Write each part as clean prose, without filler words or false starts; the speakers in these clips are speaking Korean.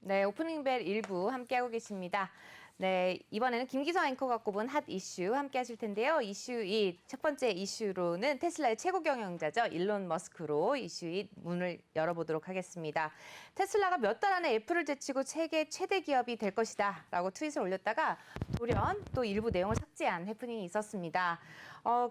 네, 오프닝 벨 1부 함께하고 계십니다. 네, 이번에는 김기성 앵커가 꼽은 핫 이슈 함께 하실 텐데요. 첫 번째 이슈로는 테슬라의 최고 경영자죠. 일론 머스크로 이슈 문을 열어보도록 하겠습니다. 테슬라가 몇 달 안에 애플을 제치고 세계 최대 기업이 될 것이다 라고 트윗을 올렸다가 돌연 또 일부 내용을 삭제한 해프닝이 있었습니다.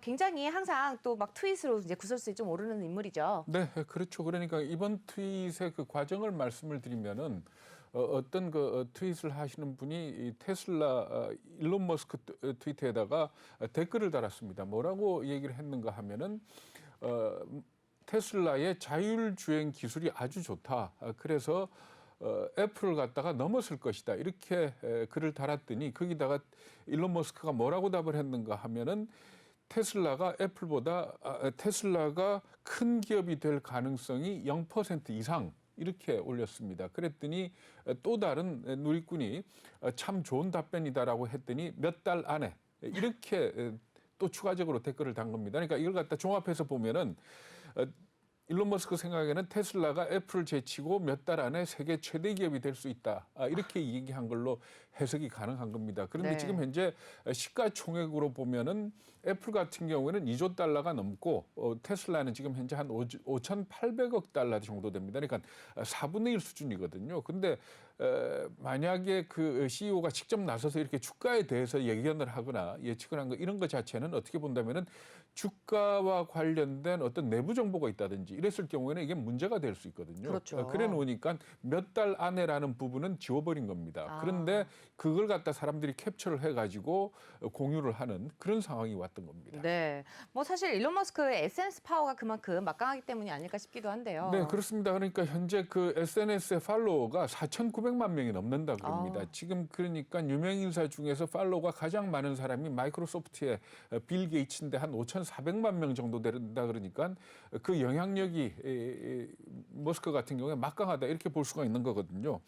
굉장히 항상 또 막 트윗으로 이제 구설수에 좀 오르는 인물이죠. 네, 그렇죠. 그러니까 이번 트윗의 그 과정을 말씀을 드리면은 어떤 트윗을 하시는 분이 이 테슬라 일론 머스크 트위터에다가 댓글을 달았습니다. 뭐라고 얘기를 했는가 하면은 테슬라의 자율주행 기술이 아주 좋다. 그래서 애플을 갖다가 넘었을 것이다. 이렇게 글을 달았더니 거기다가 일론 머스크가 뭐라고 답을 했는가 하면은 테슬라가 큰 기업이 될 가능성이 0% 이상 이렇게 올렸습니다. 그랬더니 또 다른 누리꾼이 참 좋은 답변이다라고 했더니 몇 달 안에 이렇게 또 추가적으로 댓글을 단 겁니다. 그러니까 이걸 갖다 종합해서 보면은 일론 머스크 생각에는 테슬라가 애플을 제치고 몇 달 안에 세계 최대 기업이 될 수 있다. 이렇게 얘기한 걸로 해석이 가능한 겁니다. 그런데 네. 지금 현재 시가총액으로 보면은 애플 같은 경우에는 2조 달러가 넘고 테슬라는 지금 현재 한 5,800억 달러 정도 됩니다. 그러니까 4분의 1 수준이거든요. 근데 만약에 그 CEO가 직접 나서서 이렇게 주가에 대해서 예견을 하거나 예측을 한 거 이런 것 자체는 어떻게 본다면은 주가와 관련된 어떤 내부 정보가 있다든지 이랬을 경우에는 이게 문제가 될 수 있거든요. 그렇죠. 그래 놓으니까 몇 달 안에라는 부분은 지워버린 겁니다. 그런데 그걸 갖다 사람들이 캡처를 해가지고 공유를 하는 그런 상황이 왔던 겁니다. 네, 뭐 사실 일론 머스크의 SNS 파워가 그만큼 막강하기 때문이 아닐까 싶기도 한데요. 네, 그렇습니다. 그러니까 현재 그 SNS의 팔로워가 4,900만 명이 넘는다 그럽니다. 지금 그러니까 유명 인사 중에서 팔로워가 가장 많은 사람이 마이크로소프트의 빌 게이츠인데 한 5,400만 명 정도 된다 그러니까 그 영향력이 머스크 같은 경우에 막강하다 이렇게 볼 수가 있는 거거든요.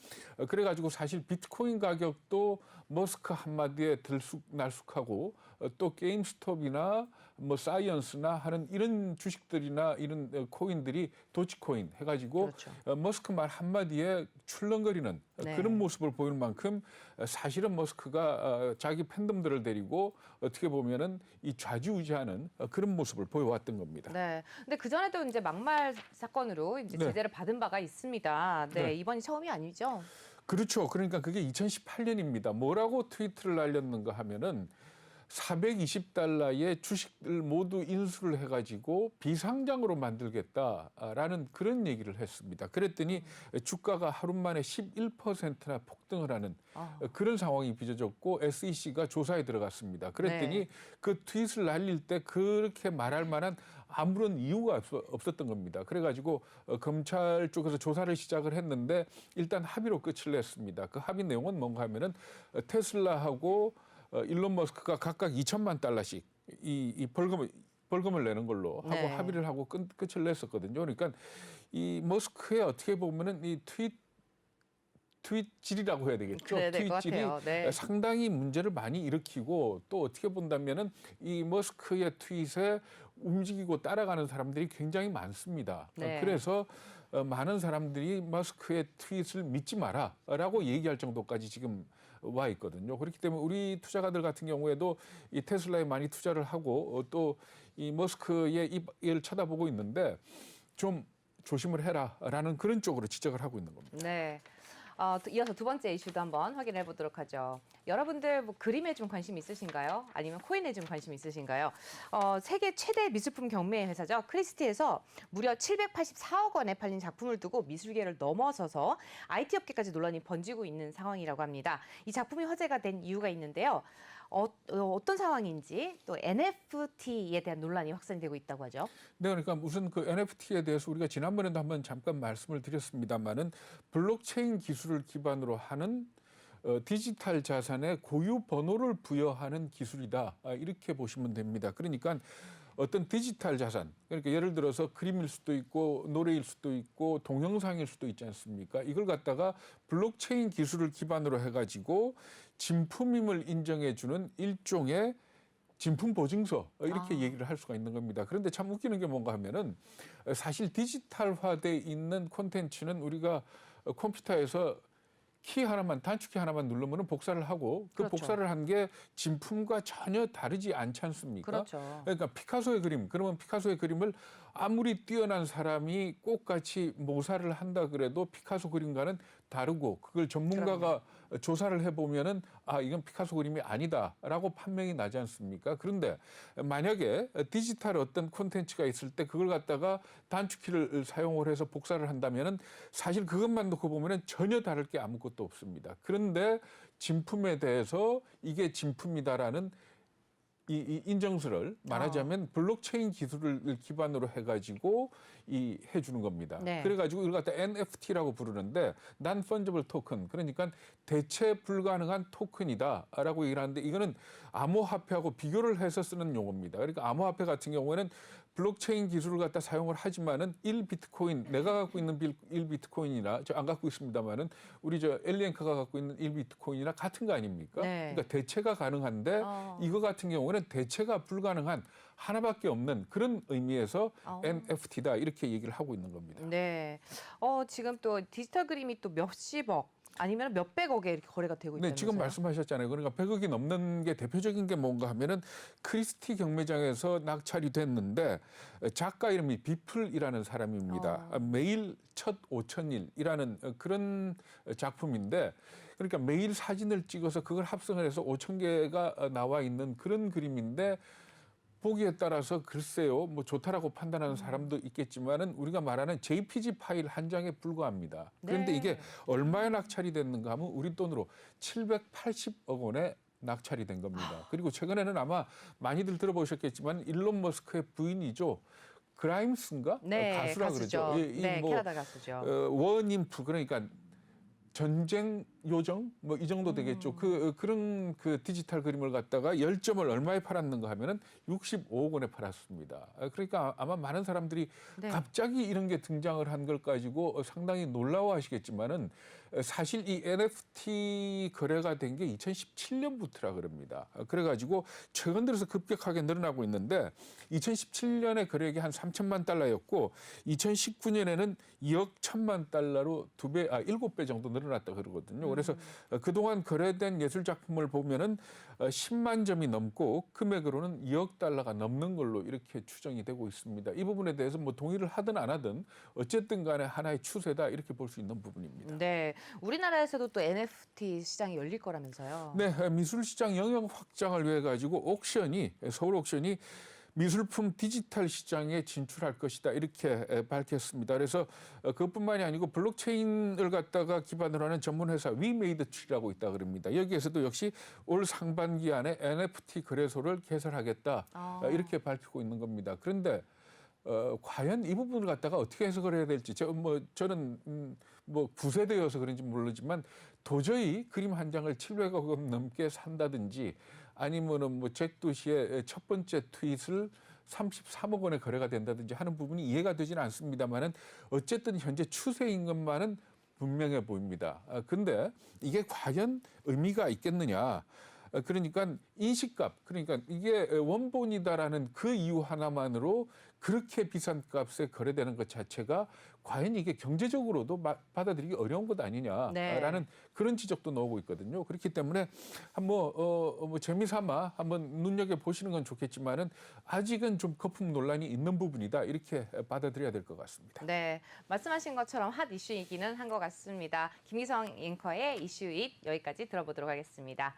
그래가지고 사실 비트코인 가격도 머스크 한마디에 들쑥날쑥하고 또 게임스톱이나 뭐 사이언스나 하는 이런 주식들이나 이런 코인들이 도치코인 해가지고 그렇죠. 머스크 말 한마디에 출렁거리는 네. 그런 모습을 보이는 만큼 사실은 머스크가 자기 팬덤들을 데리고 어떻게 보면은 이 좌지우지하는 그런 모습을 보여왔던 겁니다. 네. 근데 그 전에도 이제 막말 사건으로 이제 네. 제재를 받은 바가 있습니다. 네, 네. 이번이 처음이 아니죠? 그렇죠. 그러니까 그게 2018년입니다. 뭐라고 트위트를 날렸는가 하면은 420달러의 주식들 모두 인수를 해가지고 비상장으로 만들겠다라는 그런 얘기를 했습니다. 그랬더니 주가가 하루 만에 11%나 폭등을 하는 그런 상황이 빚어졌고 SEC가 조사에 들어갔습니다. 그랬더니 네. 그 트윗을 날릴 때 그렇게 말할 만한 아무런 이유가 없었던 겁니다. 그래가지고 검찰 쪽에서 조사를 시작을 했는데 일단 합의로 끝을 냈습니다. 그 합의 내용은 뭔가 하면은 테슬라하고 일론 머스크가 각각 2천만 달러씩 이 벌금을 내는 걸로 하고 네. 합의를 하고 끝을 냈었거든요. 그러니까 이 머스크의 어떻게 보면은 이 트윗질이라고 해야 되겠죠. 그래야 될 것 트윗질이 같아요. 네. 상당히 문제를 많이 일으키고 또 어떻게 본다면은 이 머스크의 트윗에 움직이고 따라가는 사람들이 굉장히 많습니다. 네. 그래서 많은 사람들이 머스크의 트윗을 믿지 마라라고 얘기할 정도까지 지금 와 있거든요. 그렇기 때문에 우리 투자가들 같은 경우에도 이 테슬라에 많이 투자를 하고 또 이 머스크의 입을 쳐다보고 있는데 좀 조심을 해라라는 그런 쪽으로 지적을 하고 있는 겁니다. 네. 이어서 두 번째 이슈도 한번 확인해 보도록 하죠. 여러분들 뭐 그림에 좀 관심 있으신가요? 아니면 코인에 좀 관심 있으신가요? 세계 최대 미술품 경매 회사죠. 크리스티에서 무려 784억 원에 팔린 작품을 두고 미술계를 넘어서서 IT 업계까지 논란이 번지고 있는 상황이라고 합니다. 이 작품이 화제가 된 이유가 있는데요. 어떤 상황인지 또 NFT에 대한 논란이 확산되고 있다고 하죠. 네, 그러니까 우선 그 NFT에 대해서 우리가 지난번에도 한번 잠깐 말씀을 드렸습니다만은 블록체인 기술을 기반으로 하는 디지털 자산에 고유 번호를 부여하는 기술이다. 이렇게 보시면 됩니다. 그러니까 어떤 디지털 자산, 그러니까 예를 들어서 그림일 수도 있고 노래일 수도 있고 동영상일 수도 있지 않습니까? 이걸 갖다가 블록체인 기술을 기반으로 해가지고 진품임을 인정해주는 일종의 진품 보증서 이렇게 얘기를 할 수가 있는 겁니다. 그런데 참 웃기는 게 뭔가 하면은 사실 디지털화돼 있는 콘텐츠는 우리가 컴퓨터에서 키 하나만 단축키 하나만 누르면 복사를 하고 그 그렇죠. 복사를 한 게 진품과 전혀 다르지 않지 않습니까? 그렇죠. 그러니까 피카소의 그림, 그러면 피카소의 그림을 아무리 뛰어난 사람이 꼭같이 모사를 한다 그래도 피카소 그림과는 다르고 그걸 전문가가 조사를 해보면은 아 이건 피카소 그림이 아니다라고 판명이 나지 않습니까? 그런데 만약에 디지털 어떤 콘텐츠가 있을 때 그걸 갖다가 단축키를 사용을 해서 복사를 한다면은 사실 그것만 놓고 보면은 전혀 다를 게 아무것도 없습니다. 그런데 진품에 대해서 이게 진품이다라는 이 인정서를 말하자면 블록체인 기술을 기반으로 해가지고 해주는 겁니다. 네. 그래가지고 이걸 갖다 NFT라고 부르는데 Non-Fungible Token, 그러니까 대체 불가능한 토큰이다라고 얘기를 하는데 이거는 암호화폐하고 비교를 해서 쓰는 용어입니다. 그러니까 암호화폐 같은 경우에는 블록체인 기술을 갖다 사용을 하지만은 1비트코인, 내가 갖고 있는 1비트코인이나 저 안 갖고 있습니다만은 우리 저 엘리엔카가 갖고 있는 1비트코인이나 같은 거 아닙니까? 네. 그러니까 대체가 가능한데 이거 같은 경우는 대체가 불가능한 하나밖에 없는 그런 의미에서 NFT다 이렇게 얘기를 하고 있는 겁니다. 네. 지금 또 디지털 그림이 또 몇십억 아니면 몇백억에 이렇게 거래가 되고 있다면서요? 네, 지금 말씀하셨잖아요. 그러니까 100억이 넘는 게 대표적인 게 뭔가 하면은 크리스티 경매장에서 낙찰이 됐는데 작가 이름이 비플이라는 사람입니다. 매일 첫 5,000일이라는 그런 작품인데 그러니까 매일 사진을 찍어서 그걸 합성을 해서 5,000개가 나와 있는 그런 그림인데 보기에 따라서 글쎄요, 뭐 좋다라고 판단하는 사람도 있겠지만은 우리가 말하는 JPG 파일 한 장에 불과합니다. 그런데 네. 이게 얼마에 낙찰이 됐는가 하면 우리 돈으로 780억 원에 낙찰이 된 겁니다. 그리고 최근에는 아마 많이들 들어보셨겠지만 일론 머스크의 부인이죠. 그라임스인가? 네, 가수라 가수죠. 그러죠. 네, 캐나다 가수죠. 원인프 그러니까 전쟁 요정 뭐 이 정도 되겠죠. 그런 디지털 그림을 갖다가 10점을 얼마에 팔았는가 하면은 65억 원에 팔았습니다. 그러니까 아마 많은 사람들이 네. 갑자기 이런 게 등장을 한 걸 가지고 상당히 놀라워하시겠지만은 사실 이 NFT 거래가 된 게 2017년부터라 그럽니다. 그래가지고 최근 들어서 급격하게 늘어나고 있는데 2017년에 거래액이 한 3천만 달러였고 2019년에는 2억 1천만 달러로 7배 정도 늘어났다 그러거든요. 그래서 그동안 거래된 예술 작품을 보면은 10만 점이 넘고 금액으로는 2억 달러가 넘는 걸로 이렇게 추정이 되고 있습니다. 이 부분에 대해서 뭐 동의를 하든 안 하든 어쨌든 간에 하나의 추세다 이렇게 볼 수 있는 부분입니다. 네, 우리나라에서도 또 NFT 시장이 열릴 거라면서요. 네, 미술 시장 영역 확장을 위해 가지고 서울 옥션이 미술품 디지털 시장에 진출할 것이다 이렇게 밝혔습니다. 그래서 그것뿐만이 아니고 블록체인을 갖다가 기반으로 하는 전문 회사 위메이드트리라고 있다 그럽니다. 여기에서도 역시 올 상반기 안에 NFT 거래소를 개설하겠다 이렇게 밝히고 있는 겁니다. 그런데 과연 이 부분을 갖다가 어떻게 해석을 해야 될지 저는 뭐 9세대여서 그런지 모르지만 도저히 그림 한 장을 700억 원 넘게 산다든지 아니면은 뭐 잭도시의 첫 번째 트윗을 33억 원에 거래가 된다든지 하는 부분이 이해가 되지는 않습니다만은 어쨌든 현재 추세인 것만은 분명해 보입니다. 근데 이게 과연 의미가 있겠느냐? 그러니까 인식값, 그러니까 이게 원본이다라는 그 이유 하나만으로 그렇게 비싼 값에 거래되는 것 자체가 과연 이게 경제적으로도 받아들이기 어려운 것 아니냐라는 그런 지적도 나오고 있거든요. 그렇기 때문에 한번 뭐 재미삼아 한번 눈여겨 보시는 건 좋겠지만은 아직은 좀 거품 논란이 있는 부분이다 이렇게 받아들여야 될 것 같습니다. 네, 말씀하신 것처럼 핫 이슈이기는 한 것 같습니다. 김기성 앵커의 이슈 2 여기까지 들어보도록 하겠습니다.